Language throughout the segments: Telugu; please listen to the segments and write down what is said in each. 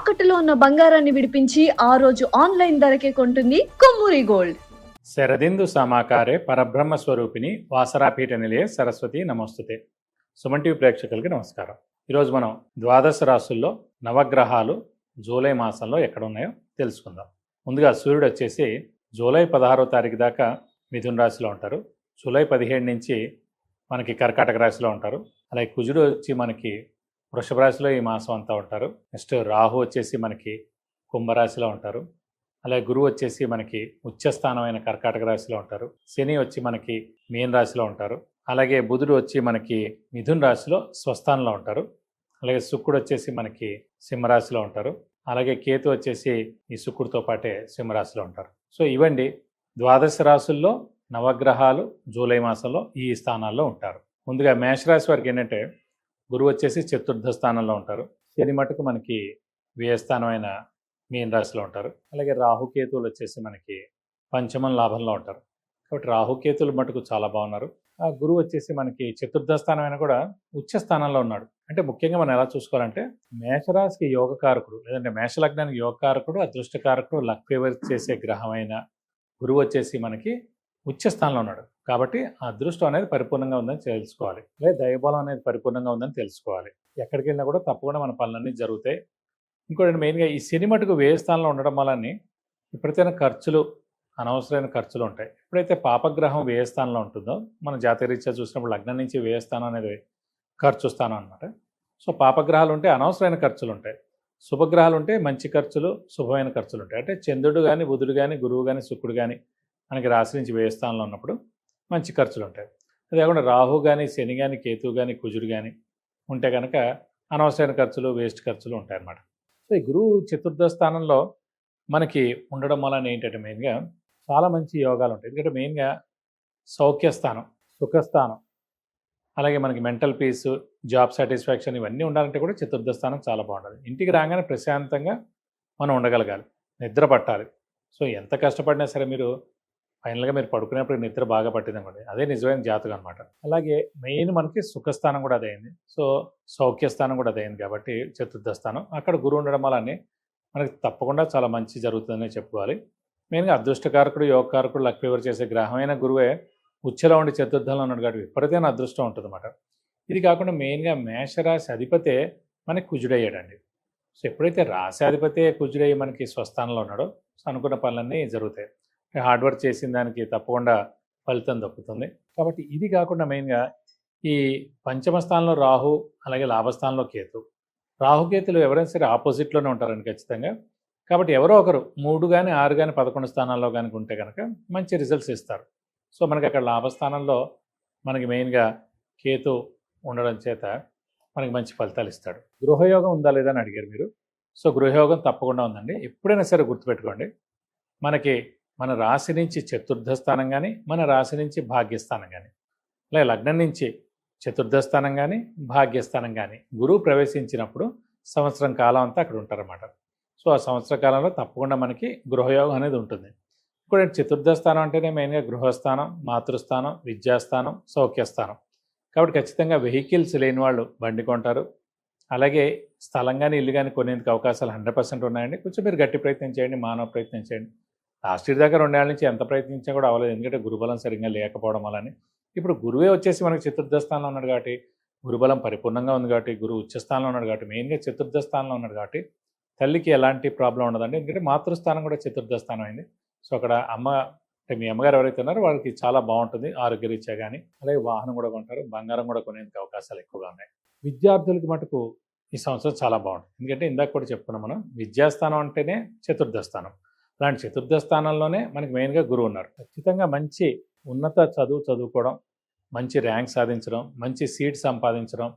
తాకట్టులో ఉన్న బంగారాన్ని విడిపించి ఆ రోజు ఆన్లైన్ ధరకే కొంటుంది కొమ్మూరి గోల్డ్. శరదిందు సమాకారే పరబ్రహ్మ స్వరూపిణి వాసరాపీఠ నిలయ సరస్వతి నమస్తుతే. సుమన్ టీవీ ప్రేక్షకులకి నమస్కారం. ఈరోజు మనం ద్వాదశ రాశుల్లో నవగ్రహాలు జూలై మాసంలో ఎక్కడ ఉన్నాయో తెలుసుకుందాం. ముందుగా సూర్యుడు వచ్చేసి జూలై 16వ తారీఖు దాకా మిథున రాశిలో ఉంటారు. జూలై 17 నుంచి మనకి కర్కాటక రాశిలో ఉంటారు. అలాగే కుజుడు వచ్చి మనకి వృషభ రాశిలో ఈ మాసం అంతా ఉంటారు. నెక్స్ట్ రాహు వచ్చేసి మనకి కుంభరాశిలో ఉంటారు. అలాగే గురువు వచ్చేసి మనకి ఉచ్చస్థానమైన కర్కాటక రాశిలో ఉంటారు. శని వచ్చి మనకి మీన రాశిలో ఉంటారు. అలాగే బుధుడు వచ్చి మనకి మిథున రాశిలో స్వస్థానంలో ఉంటారు. అలాగే శుక్రుడు వచ్చేసి మనకి సింహరాశిలో ఉంటారు. అలాగే కేతు వచ్చేసి ఈ శుక్రుడితో పాటే సింహరాశిలో ఉంటారు. సో ఇవండి ద్వాదశ రాశుల్లో నవగ్రహాలు జూలై మాసంలో ఈ స్థానాల్లో ఉంటారు. ముందుగా మేషరాశి వారికి ఏంటంటే గురువు వచ్చేసి చతుర్థ స్థానంలో ఉంటారు. శని మటుకు మనకి వ్యయస్థానమైన మీన రాశిలో ఉంటారు. అలాగే రాహుకేతువులు వచ్చేసి మనకి పంచమం లాభంలో ఉంటారు. కాబట్టి రాహుకేతువులు మటుకు చాలా బాగున్నారు. ఆ గురువు వచ్చేసి మనకి చతుర్థ స్థానమైన కూడా ఉచ్చ స్థానంలో ఉన్నాడు. అంటే ముఖ్యంగా మనం ఎలా చూసుకోవాలంటే మేషరాశికి యోగకారకుడు లేదంటే మేషలగ్నానికి యోగకారకుడు అదృష్టకారకుడు లక్ ఫేవర్ చేసే గ్రహమైన గురువు వచ్చేసి మనకి ఉచ్చ స్థానంలో ఉన్నాడు. కాబట్టి ఆ అదృష్టం అనేది పరిపూర్ణంగా ఉందని తెలుసుకోవాలి. లేదా దైవబలం అనేది పరిపూర్ణంగా ఉందని తెలుసుకోవాలి. ఎక్కడికి వెళ్ళినా కూడా తప్పకుండా మన పనులన్నీ జరుగుతాయి. ఇంకోటి మెయిన్గా ఈ శని మటుకు వ్యయ స్థానంలో ఉండడం వల్ల ఎప్పుడైతే ఖర్చులు అనవసరమైన ఖర్చులు ఉంటాయి. ఎప్పుడైతే పాపగ్రహం వ్యయ స్థానంలో ఉంటుందో మన జాతకరీత్యా చూసినప్పుడు లగ్నం నుంచి వ్యయ స్థానం అనేది ఖర్చు స్థానం అనమాట. సో పాపగ్రహాలు ఉంటే అనవసరమైన ఖర్చులు ఉంటాయి. శుభగ్రహాలు ఉంటే మంచి ఖర్చులు శుభమైన ఖర్చులు ఉంటాయి. అంటే చంద్రుడు కానీ బుధుడు కానీ గురువు కానీ శుక్రుడు కానీ మనకి రాశి నుంచి వ్యయ స్థానంలో ఉన్నప్పుడు మంచి ఖర్చులు ఉంటాయి. అదే కాకుండా రాహు కానీ శని కానీ కేతువు కానీ కుజుడు కానీ ఉంటే కనుక అనవసరమైన ఖర్చులు వేస్ట్ ఖర్చులు ఉంటాయి అన్నమాట. సో ఈ గురువు చతుర్థ స్థానంలో మనకి ఉండడం వలన ఏంటంటే మెయిన్గా చాలా మంచి యోగాలు ఉంటాయి. ఎందుకంటే మెయిన్గా సౌఖ్యస్థానం సుఖస్థానం అలాగే మనకి మెంటల్ పీస్ జాబ్ సాటిస్ఫాక్షన్ ఇవన్నీ ఉండాలంటే కూడా చతుర్థ స్థానం చాలా బాగుంటుంది. ఇంటికి రాగానే ప్రశాంతంగా మనం ఉండగలగాలి, నిద్ర పట్టాలి. సో ఎంత కష్టపడినా సరే మీరు ఫైనల్గా మీరు పడుకునేప్పుడు నిద్ర బాగా పట్టింది అనుకోండి, అదే నిజమైన జాతకం అనమాట. అలాగే మెయిన్ మనకి సుఖస్థానం కూడా అదైంది. సో సౌఖ్యస్థానం కూడా అదైంది కాబట్టి చతుర్థ స్థానం అక్కడ గురువు ఉండడం వల్ల మనకి తప్పకుండా చాలా మంచి జరుగుతుందని చెప్పుకోవాలి. మెయిన్గా అదృష్టకారకుడు యోగకారకుడు లక్ ఫేవర్ చేసే గ్రహమైన గురువే ఉచ్చలో ఉండి చతుర్థంలో ఉన్నాడు కాబట్టి విపరీతమైన అదృష్టం ఉంటుంది అన్నమాట. ఇది కాకుండా మెయిన్గా మేషరాశి అధిపతే మనకి కుజుడయ్యాడండి. సో ఎప్పుడైతే రాశి అధిపతే కుజుడయ్యి మనకి స్వస్థానంలో ఉన్నాడో సో అనుకున్న పనులన్నీ జరుగుతాయి. హార్డ్ వర్క్ చేసిన దానికి తప్పకుండా ఫలితం దక్కుతుంది. కాబట్టి ఇది కాకుండా మెయిన్గా ఈ పంచమ స్థానంలో రాహు అలాగే లాభస్థానంలో కేతు. రాహుకేతులు ఎవరైనా సరే ఆపోజిట్లోనే ఉంటారండి ఖచ్చితంగా. కాబట్టి ఎవరో ఒకరు 3 కానీ 6 కానీ 11 స్థానాల్లో కనుక ఉంటే కనుక మంచి రిజల్ట్స్ ఇస్తారు. సో మనకి అక్కడ లాభస్థానంలో మనకి మెయిన్గా కేతు ఉండడం చేత మనకి మంచి ఫలితాలు ఇస్తాడు. గృహయోగం ఉందా లేదా అని అడిగారు మీరు. సో గృహయోగం తప్పకుండా ఉందండి. ఎప్పుడైనా సరే గుర్తుపెట్టుకోండి, మనకి మన రాశి నుంచి చతుర్థ స్థానం కానీ మన రాశి నుంచి భాగ్యస్థానం కానీ అలాగే లగ్నం నుంచి చతుర్థ స్థానం కానీ భాగ్యస్థానం కానీ గురువు ప్రవేశించినప్పుడు సంవత్సరం కాలం అంతా అక్కడ ఉంటారన్నమాట. సో ఆ సంవత్సర కాలంలో తప్పకుండా మనకి గృహయోగం అనేది ఉంటుంది. ఇప్పుడు చతుర్థ స్థానం అంటేనే మెయిన్గా గృహస్థానం, మాతృస్థానం, విద్యాస్థానం, సౌఖ్యస్థానం. కాబట్టి ఖచ్చితంగా వెహికల్స్ లేని వాళ్ళు బండి కొంటారు. అలాగే స్థలం కానీ ఇల్లు కానీ కొనేందుకు అవకాశాలు 100% ఉన్నాయండి. కొంచెం మీరు గట్టి ప్రయత్నం చేయండి, మానవ ప్రయత్నం చేయండి. లాస్ట్ ఇయర్ దాకా 2 ఏళ్ల నుంచి ఎంత ప్రయత్నించినా కూడా అవ్వలేదు. ఎందుకంటే గురుబలం సరిగ్గా లేకపోవడం వల్ల. ఇప్పుడు గురువే వచ్చేసి మనకి చతుర్థ స్థానంలో ఉన్నాడు కాబట్టి గురుబలం పరిపూర్ణంగా ఉంది కాబట్టి గురువు ఉచ్చస్థానంలో ఉన్నాడు కాబట్టి మెయిన్గా చతుర్థ స్థానంలో ఉన్నాడు కాబట్టి తల్లికి ఎలాంటి ప్రాబ్లం ఉండదండి. ఎందుకంటే మాతృస్థానం కూడా చతుర్థ స్థానం అయింది. సో అక్కడ అమ్మ అంటే మీ అమ్మగారు ఎవరైతే ఉన్నారో వాళ్ళకి చాలా బాగుంటుంది ఆరోగ్యరీత్యా కానీ. అలాగే వాహనం కూడా కొంటారు, బంగారం కూడా కొనేందుకు అవకాశాలు ఎక్కువగా ఉన్నాయి. విద్యార్థులకి మటుకు ఈ సంవత్సరం చాలా బాగుంటుంది. ఎందుకంటే ఇందాక కూడా చెప్పుకున్నాం మనం, విద్యాస్థానం అంటేనే చతుర్థ స్థానం. అలాంటి చతుర్థ స్థానంలోనే మనకి మెయిన్గా గురువు ఉన్నారు. ఖచ్చితంగా మంచి ఉన్నత చదువుకోవడం, మంచి ర్యాంక్ సాధించడం, మంచి సీట్ సంపాదించడం,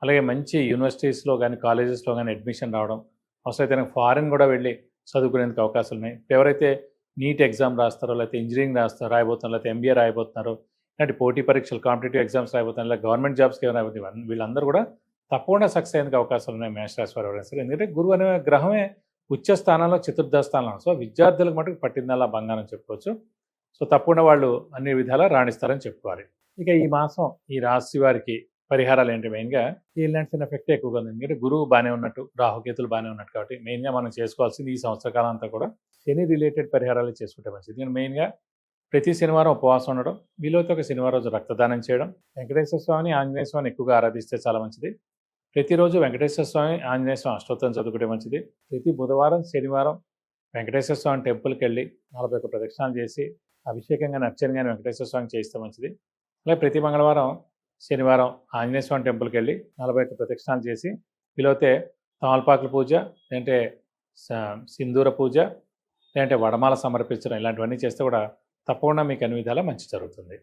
అలాగే మంచి యూనివర్సిటీస్లో కానీ కాలేజెస్లో కానీ అడ్మిషన్ రావడం, అవసరమైతే ఫారిన్ కూడా వెళ్ళి చదువుకునేందుకు అవకాశాలు ఉన్నాయి. ఎవరైతే నీట్ ఎగ్జామ్ రాస్తారో లేకపోతే ఇంజనీరింగ్ రాయబోతున్నారో లేకపోతే ఎంబీఏ రాయబోతున్నారో ఇలాంటి పోటీ పరీక్షలు కాంపిటేటివ్ ఎగ్జామ్స్ రాయబోతున్నారు లేదా గవర్నమెంట్ జాబ్స్కి ఏమైనా రాయబోతున్నారు వీళ్ళందరూ కూడా తప్పకుండా సక్సెస్ అయ్యేందుకు అవకాశాలు ఉన్నాయి మేషరాశి వారు ఎవరైనా సరే. ఎందుకంటే గురువు అనే గ్రహమే ఉచ్చ స్థానంలో చతుర్థ స్థానంలో. సో విద్యార్థులకు మటుకు పట్టిందల్లా బంగారం చెప్పుకోవచ్చు. సో తప్పకుండా వాళ్ళు అన్ని విధాలా రాణిస్తారని చెప్పుకోవాలి. ఇక ఈ మాసం ఈ రాశి వారికి పరిహారాలు ఏంటి మెయిన్గా ఈ ల్యాండ్స్ ఎఫెక్ట్ ఎక్కువగా ఉంది. ఎందుకంటే గురువు బాగానే ఉన్నట్టు, రాహుకేతులు బాగానే ఉన్నట్టు, కాబట్టి మెయిన్గా మనం చేసుకోవాల్సింది ఈ సంవత్సర కాలం అంతా కూడా శని రిలేటెడ్ పరిహారాలు చేసుకుంటే మంచిది. ఎందుకంటే మెయిన్గా ప్రతి శనివారం ఉపవాసం ఉండడం, వీలైతే ఒక శనివారం రోజు రక్తదానం చేయడం, వెంకటేశ్వర స్వామిని ఆంజనేయ స్వామిని ఎక్కువగా ఆరాధిస్తే చాలా మంచిది. ప్రతిరోజు వెంకటేశ్వర స్వామి ఆంజనేయ స్వామి అష్టోత్తరం చదువుకుంటే మంచిది. ప్రతి బుధవారం శనివారం వెంకటేశ్వర స్వామి టెంపుల్కి వెళ్ళి 41 ప్రదక్షిణాలు చేసి అభిషేకం కానీ అర్చన కానీ వెంకటేశ్వర స్వామికి చేస్తే మంచిది. అలాగే ప్రతి మంగళవారం శనివారం ఆంజనేయ స్వామి టెంపుల్కి వెళ్ళి 41 ప్రదక్షిణాలు చేసి వీలైతే తమలపాకుల పూజ, లేదంటే సింధూర పూజ, లేదంటే వడమాల సమర్పించడం, ఇలాంటివన్నీ చేస్తే కూడా తప్పకుండా మీకు అన్ని విధాలా మంచి జరుగుతుంది.